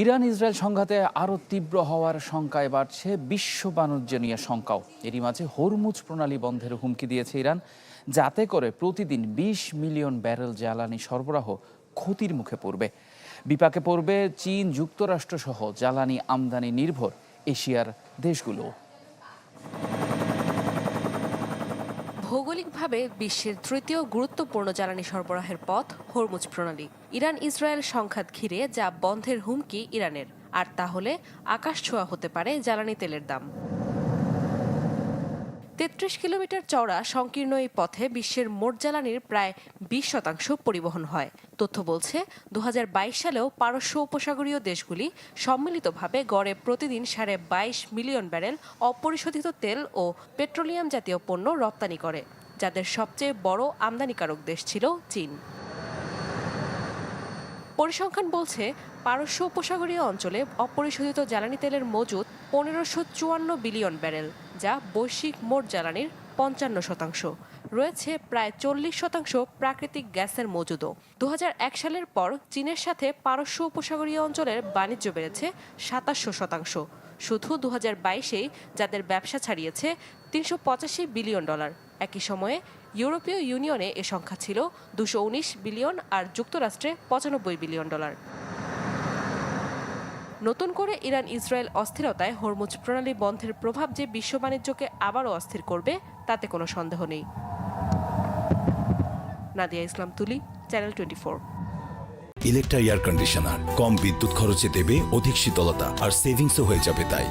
Iran Israel সংঘাতে আরও তীব্র হওয়ার শঙ্কায় বাড়ছে বিশ্ব বাণিজ্য নিয়ে শঙ্কাও। এরই মাঝে হরমুজ প্রণালী বন্ধের হুমকি দিয়েছে ইরান, যাতে করে প্রতিদিন ২০ মিলিয়ন ব্যারেল জ্বালানি সরবরাহ ক্ষতির মুখে পড়বে। বিপাকে পড়বে চীন, যুক্তরাষ্ট্র সহ জ্বালানি আমদানি নির্ভর এশিয়ার দেশগুলো। ভৌগোলিকভাবে বিশ্বের তৃতীয় গুরুত্বপূর্ণ জ্বালানি সরবরাহের পথ হরমুজ প্রণালী। ইরান ইসরায়েল সংঘাত ঘিরে যা বন্ধের হুমকি ইরানের, আর তাহলে আকাশ ছোঁয়া হতে পারে জ্বালানি তেলের দাম। ৩৩ কিলোমিটার চওড়া সংকীর্ণ এই পথে বিশ্বের মোট জ্বালানির প্রায় ২০% পরিবহন হয়। তথ্য বলছে ২০২২ সালেও পারস্য উপসাগরীয় দেশগুলি সম্মিলিতভাবে গড়ে প্রতিদিন ২২.৫ মিলিয়ন ব্যারেল অপরিশোধিত তেল ও পেট্রোলিয়াম জাতীয় পণ্য রপ্তানি করে, যাদের সবচেয়ে বড় আমদানিকারক দেশ ছিল চীন। পরিসংখ্যান বলছে পারস্য উপসাগরীয় অঞ্চলে অপরিশোধিত জ্বালানি তেলের মজুদ ১৫৫৪ বিলিয়ন ব্যারেল, যা বৈশ্বিক মোট জ্বালানির ৫৫%। রয়েছে প্রায় ৪০% প্রাকৃতিক গ্যাসের মজুদও। ২০০১ সালের পর চীনের সাথে পারস্য উপসাগরীয় অঞ্চলের বাণিজ্য বেড়েছে ২৭%। শুধু ২০২২-এই যাদের ব্যবসা ছাড়িয়েছে $৩৮৫ বিলিয়ন। একই সময়ে ইউরোপীয় ইউনিয়নে এ সংখ্যা ছিল ২১৯ বিলিয়ন আর যুক্তরাষ্ট্রে $৯৫ বিলিয়ন। নতুন করে ইরান ইসরায়েল অস্থিরতায় হরমুজ প্রণালী বন্ধের প্রভাব যে বিশ্ব বাণিজ্যকে আবারও অস্থির করবে তাতে কোনো সন্দেহ নেই। নাদিয়া ইসলাম তুলি, চ্যানেল 24। ইলেকট্রা এয়ার কন্ডিশনার কম বিদ্যুৎ খরচে দেবে অধিক শীতলতা আর সেভিংসও হয়ে যাবে তাই।